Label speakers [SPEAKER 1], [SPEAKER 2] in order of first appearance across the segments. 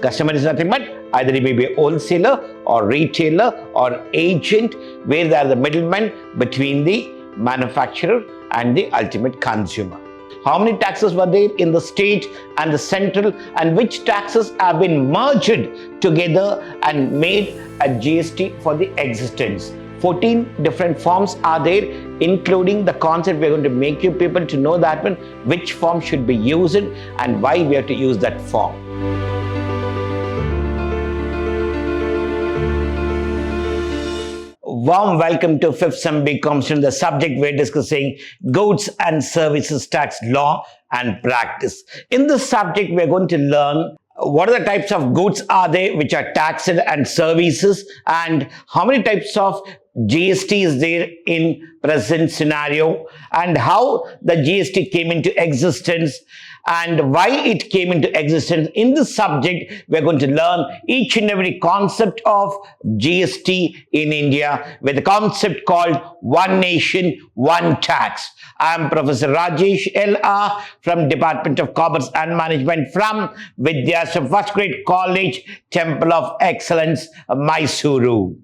[SPEAKER 1] Customer is nothing but either he may be a wholesaler or retailer or agent, where they are the middlemen between the manufacturer and the ultimate consumer. How many taxes were there in the state and the central, and which taxes have been merged together and made a GST for the existence? 14 different forms are there, including the concept we are going to make you people to know that one, which form should be used and why we have to use that form. Warm welcome to 5th Sem BCom student. The subject we're discussing, Goods and Services Tax Law and Practice. In this subject, we're going to learn what are the types of goods are there which are taxed and services, and how many types of GST is there in present scenario, and how the GST came into existence and why it came into existence. In this subject, we're going to learn each and every concept of GST in India with a concept called One Nation, One Tax. I am Professor Rajesh L.R. from Department of Commerce and Management from Vidhyaashram First Grade College, Temple of Excellence, MYSURU.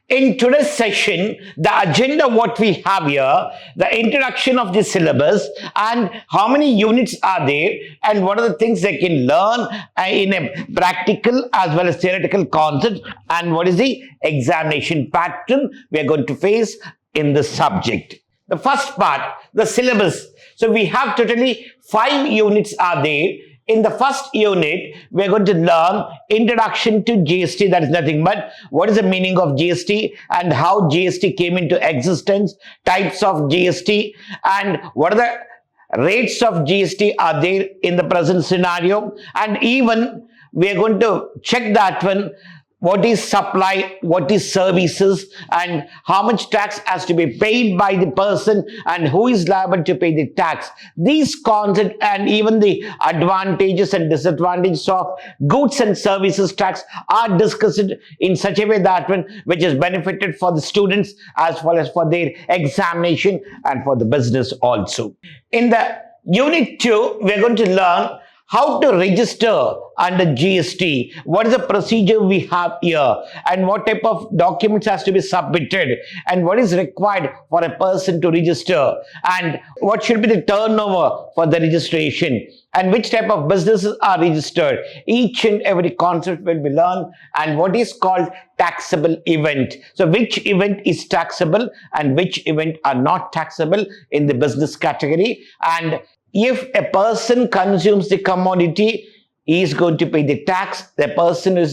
[SPEAKER 1] In today's session, the agenda what we have here, the introduction of the syllabus and how many units are there and what are the things they can learn in a practical as well as theoretical concept, and what is the examination pattern we are going to face in this subject. The first part, the syllabus. So we have totally 5 units are there. In the first unit, we are going to learn Introduction to GST, that is nothing but what is the meaning of GST and how GST came into existence, types of GST, and what are the rates of GST are there in the present scenario, and even we are going to check that one, what is supply, what is services, and how much tax has to be paid by the person and who is liable to pay the tax. These concepts and even the advantages and disadvantages of goods and services tax are discussed in such a way that one which is benefited for the students as well as for their examination and for the business also. In the unit 2, we are going to learn how to register under GST, what is the procedure we have here, and what type of documents has to be submitted, and what is required for a person to register, and what should be the turnover for the registration, and which type of businesses are registered. Each and every concept will be learned, and what is called taxable event. So which event is taxable and which event are not taxable in the business category, and if a person consumes the commodity, he is going to pay the tax. The person is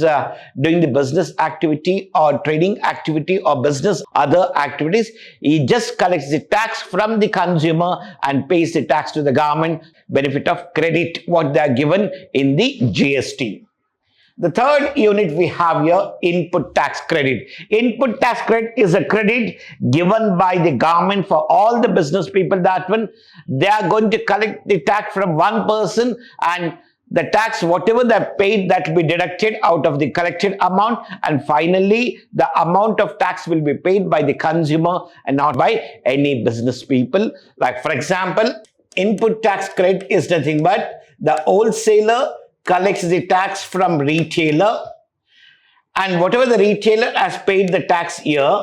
[SPEAKER 1] doing the business activity or trading activity or business other activities, he just collects the tax from the consumer and pays the tax to the government, benefit of credit what they are given in the GST. The third unit we have here, input tax credit. Input tax credit is a credit given by the government for all the business people that when they are going to collect the tax from one person, and the tax whatever they paid that will be deducted out of the collected amount, and finally the amount of tax will be paid by the consumer and not by any business people. Like for example, input tax credit is nothing but the wholesaler collects the tax from retailer, and whatever the retailer has paid the tax here,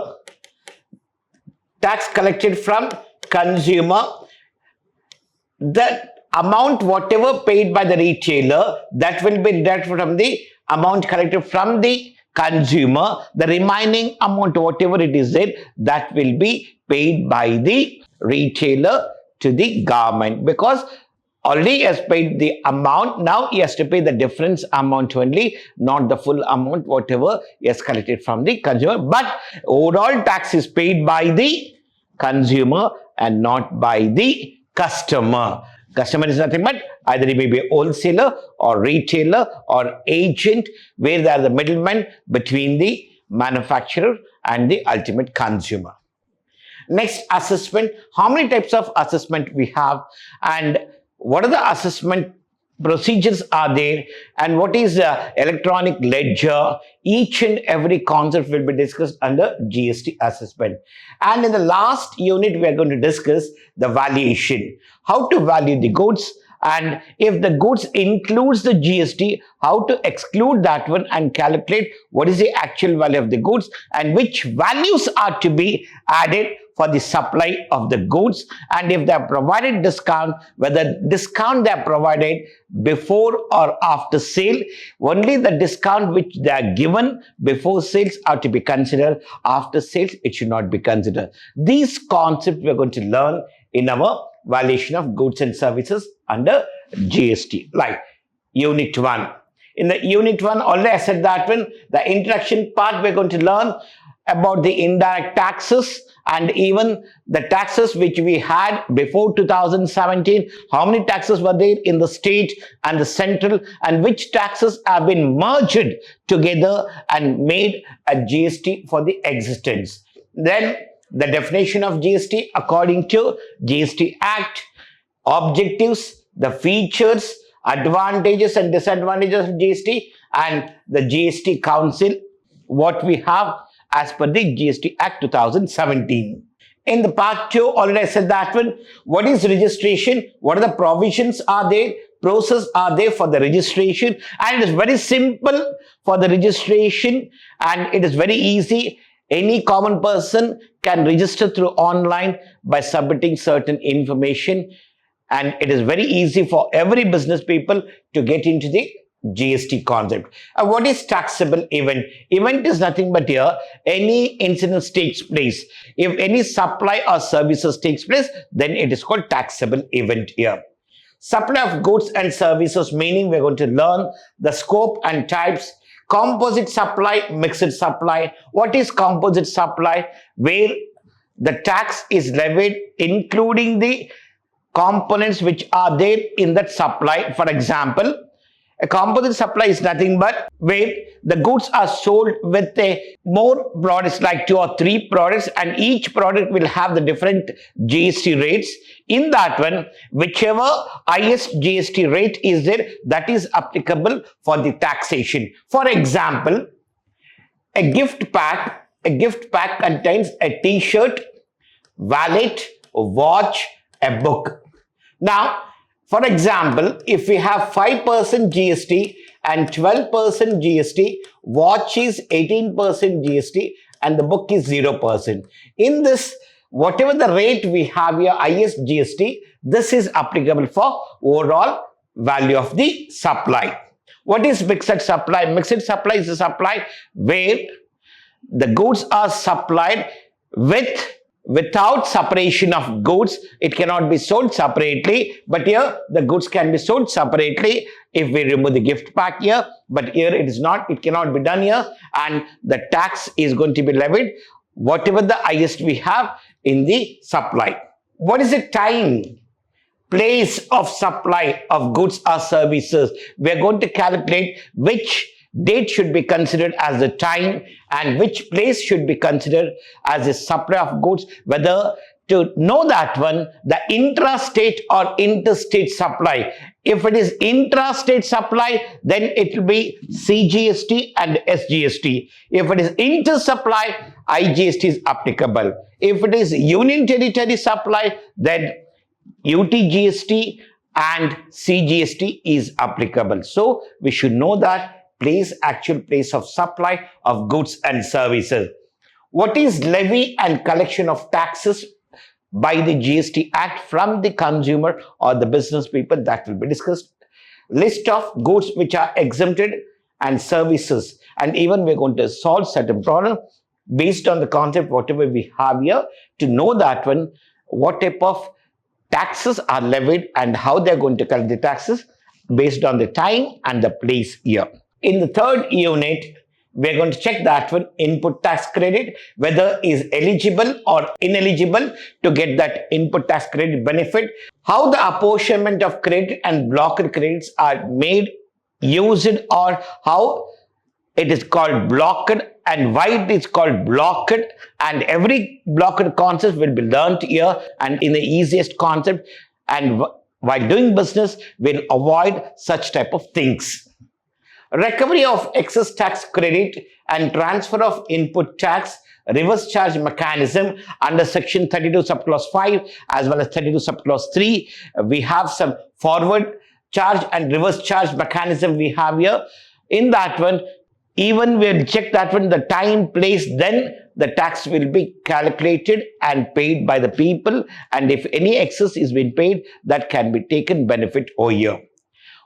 [SPEAKER 1] tax collected from consumer, the amount whatever paid by the retailer, that will be deducted from the amount collected from the consumer. The remaining amount whatever it is there, that will be paid by the retailer to the government, because already has paid the amount, now he has to pay the difference amount only, not the full amount whatever he has collected from the consumer. But overall tax is paid by the consumer and not by the customer. Customer is nothing but either he may be a wholesaler or retailer or agent, where they are the middlemen between the manufacturer and the ultimate consumer. Next, assessment. How many types of assessment we have, and what are the assessment procedures are there, and what is electronic ledger? Each and every concept will be discussed under GST assessment. And in the last unit, we are going to discuss the valuation. How to value the goods And if the goods includes the GST, how to exclude that one and calculate what is the actual value of the goods and which values are to be added for the supply of the goods, and if they are provided discount, whether discount they are provided before or after sale. Only the discount which they are given before sales are to be considered. After sales, it should not be considered. These concepts we are going to learn in our valuation of goods and services under GST, like Unit 1. In the Unit 1, already I said that when the introduction part, we are going to learn about the indirect taxes and even the taxes which we had before 2017. How many taxes were there in the state and the central, and which taxes have been merged together and made a GST for the existence. Then the definition of GST according to GST Act, objectives, the features, advantages and disadvantages of GST, and the GST Council, what we have as per the GST Act 2017. In the part 2, already I said that one. What is registration? What are the provisions are there? Process are there for the registration? And it is very simple for the registration, and it is very easy. Any common person can register through online by submitting certain information, and it is very easy for every business people to get into the GST concept. What is taxable event? Event is nothing but here any incident takes place. If any supply or services takes place, then it is called taxable event here. Supply of goods and services, meaning we are going to learn the scope and types. Composite supply, mixed supply. What is composite supply? Where the tax is levied including the components which are there in that supply. For example, a composite supply is nothing but where the goods are sold with more products, like 2 or 3 products, and each product will have the different GST rates. In that one, whichever highest GST rate is there, that is applicable for the taxation. For example, a gift pack contains a t-shirt, wallet, a watch, a book. Now, for example, if we have 5% GST and 12% GST, watch is 18% GST and the book is 0%. In this, whatever the rate we have here, highest GST, this is applicable for overall value of the supply. What is mixed supply? Mixed supply is a supply where the goods are supplied without separation of goods. It cannot be sold separately, but here the goods can be sold separately if we remove the gift pack here, but here it is not, it cannot be done here, and the tax is going to be levied whatever the highest we have in the supply. What is the time, place of supply of goods or services? We are going to calculate which date should be considered as the time and which place should be considered as the supply of goods. Whether to know that one, the intrastate or interstate supply. If it is intrastate supply, then it will be CGST and SGST. If it is inter-supply, IGST is applicable. If it is union territory supply, then UTGST and CGST is applicable. So we should know that actual place of supply of goods and services. What is levy and collection of taxes by the GST Act from the consumer or the business people? That will be discussed. List of goods which are exempted and services, and even we're going to solve certain problem based on the concept whatever we have here, to know that one, what type of taxes are levied and how they're going to collect the taxes based on the time and the place here. In the third unit, we're going to check that one, input tax credit, whether is eligible or ineligible to get that input tax credit benefit, how the apportionment of credit and blocked credits are made, used, or how it is called blocked and why it is called blocked, and every blocked concept will be learnt here and in the easiest concept, and while doing business, we'll avoid such type of things. Recovery of excess tax credit and transfer of input tax reverse charge mechanism under section 32 subclause 5 as well as 32 subclause 3. We have some forward charge and reverse charge mechanism we have here. In that one, even we'll check that one, the time, place, then the tax will be calculated and paid by the people, and if any excess is being paid, that can be taken benefit over here.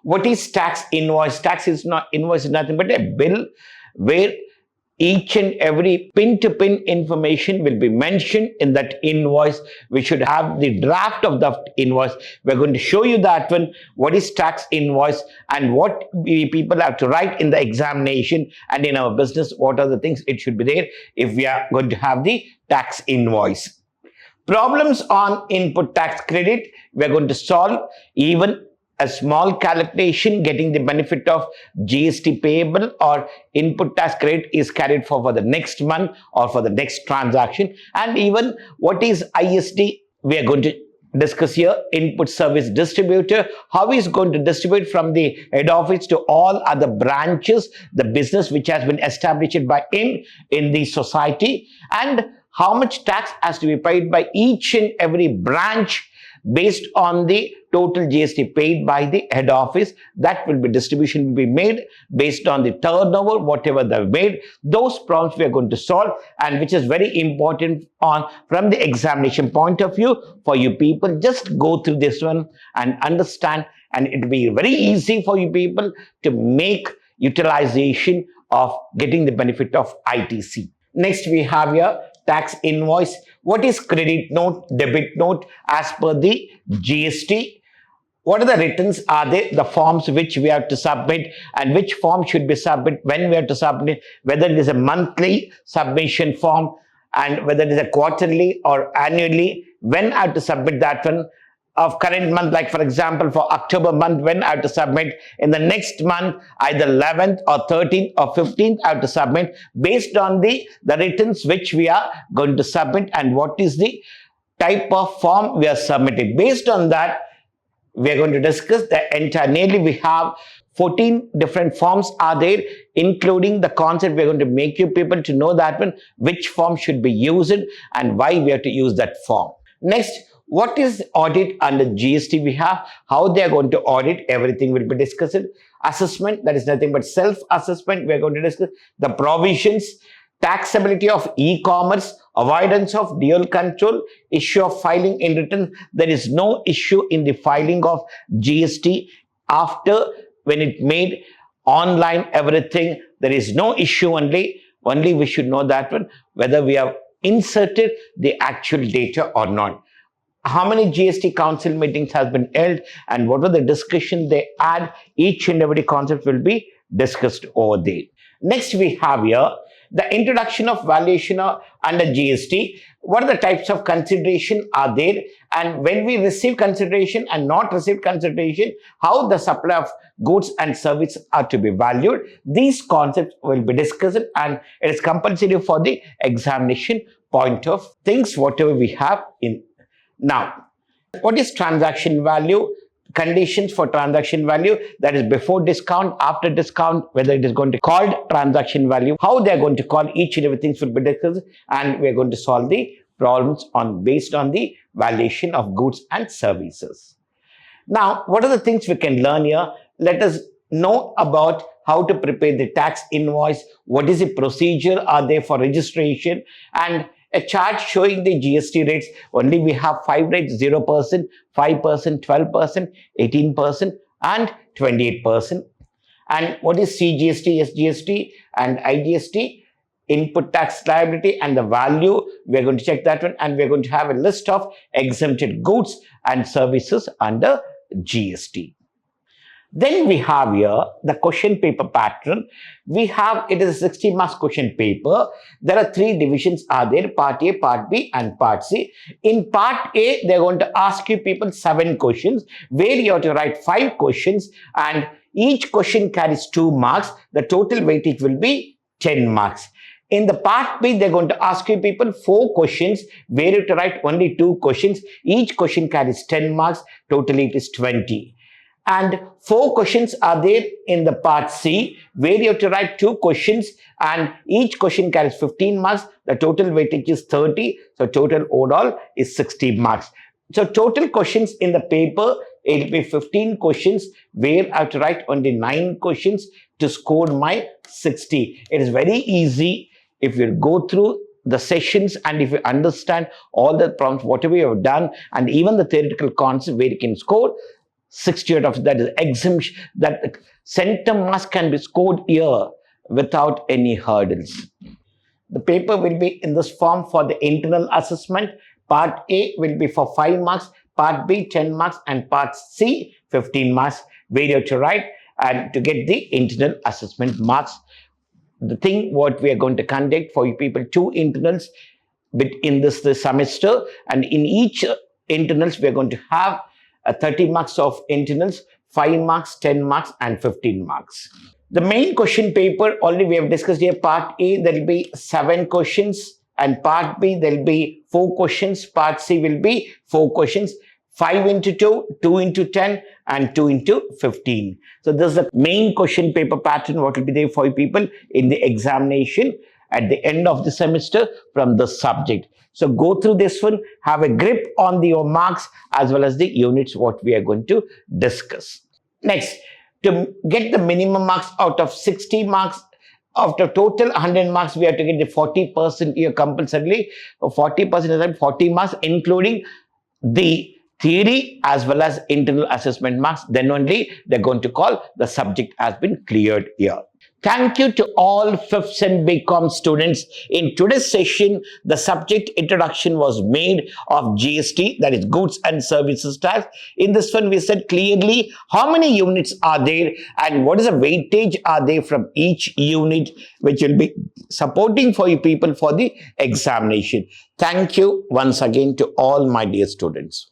[SPEAKER 1] What is tax invoice? Tax is not invoice, is nothing but a bill where each and every pin-to-pin information will be mentioned in that invoice. We should have the draft of the invoice. We're going to show you that one, what is tax invoice and what we people have to write in the examination, and in our business, what are the things it should be there if we are going to have the tax invoice. Problems on input tax credit, we're going to solve. Even a small calculation getting the benefit of GST payable or input tax credit is carried for the next month or for the next transaction. And even what is ISD, we are going to discuss here. Input service distributor, how is going to distribute from the head office to all other branches, the business which has been established by him in the society, and how much tax has to be paid by each and every branch based on the total GST paid by the head office. That will be distribution will be made based on the turnover, whatever they've made. Those problems we are going to solve, and which is very important on from the examination point of view for you people. Just go through this one and understand, and it will be very easy for you people to make utilization of getting the benefit of ITC. Next we have here tax invoice. What is credit note, debit note as per the GST? What are the returns are there, the forms which we have to submit, and which form should be submitted, when we have to submit, whether it is a monthly submission form and whether it is a quarterly or annually, when I have to submit that one of current month, like for example for October month, when I have to submit, in the next month either 11th or 13th or 15th I have to submit based on the returns which we are going to submit and what is the type of form we are submitting. Based on that, we are going to discuss the entire, nearly we have 14 different forms are there, including the concept. We are going to make you people to know that one, which form should be used and why we have to use that form. Next, what is audit under GST we have, how they are going to audit, everything will be discussed. Assessment, that is nothing but self-assessment, we are going to discuss. The provisions, taxability of e-commerce, avoidance of dual control, issue of filing in return. There is no issue in the filing of GST after when it made online everything. There is no issue only we should know that one, whether we have inserted the actual data or not. How many GST council meetings has been held and what are the discussion they had, each and every concept will be discussed over there. Next we have here the introduction of valuation under GST. What are the types of consideration are there, and when we receive consideration and not receive consideration, how the supply of goods and services are to be valued. These concepts will be discussed and it is compulsory for the examination point of things, whatever we have in. Now, what is transaction value? Conditions for transaction value, that is before discount, after discount, whether it is going to called transaction value, how they are going to call, each and everything will be discussed, and we are going to solve the problems based on the valuation of goods and services. Now, what are the things we can learn here? Let us know about how to prepare the tax invoice, what is the procedure are there for registration, and a chart showing the GST rates. Only we have 5 rates: 0%, 5%, 12%, 18% and 28%. And what is CGST, SGST and IGST? Input tax liability and the value. We are going to check that one, and we are going to have a list of exempted goods and services under GST. Then we have here the question paper pattern. We have, it is a 60 marks question paper. There are 3 divisions are there: part A, part B and part C. In part A, they are going to ask you people 7 questions where you have to write 5 questions, and each question carries 2 marks. The total weightage will be 10 marks. In the part B, they're going to ask you people 4 questions where you have to write only 2 questions. Each question carries 10 marks. Totally it is 20. And 4 questions are there in the part C, where you have to write 2 questions and each question carries 15 marks. The total weightage is 30. So total overall is 60 marks. So total questions in the paper, it will be 15 questions where I have to write only 9 questions to score my 60. It is very easy if you go through the sessions and if you understand all the prompts, whatever you have done, and even the theoretical concept where you can score 60 out of that is exemption, that center marks can be scored here without any hurdles. The paper will be in this form for the internal assessment. Part A will be for 5 marks, Part B 10 marks, and Part C 15 marks, where you have to write and to get the internal assessment marks. The thing what we are going to conduct for you people, 2 internals in this semester, and in each internals we are going to have 30 marks of internals, 5 marks, 10 marks, and 15 marks. The main question paper already we have discussed here. Part A, there will be 7 questions, and Part B, there will be 4 questions. Part C will be 4 questions, 5 into 2, 2 into 10, and 2 into 15. So this is the main question paper pattern what will be there for you people in the examination at the end of the semester from the subject. So go through this one, have a grip on your marks as well as the units what we are going to discuss. Next, to get the minimum marks out of 60 marks, after total 100 marks, we have to get the 40% here compulsorily. 40% is 40 marks, including the theory as well as internal assessment marks. Then only they're going to call the subject has been cleared here. Thank you to all 5th Sem BCom students. In today's session, the subject introduction was made of GST, that is Goods and Services Tax. In this one, we said clearly how many units are there and what is the weightage are there from each unit, which will be supporting for you people for the examination. Thank you once again to all my dear students.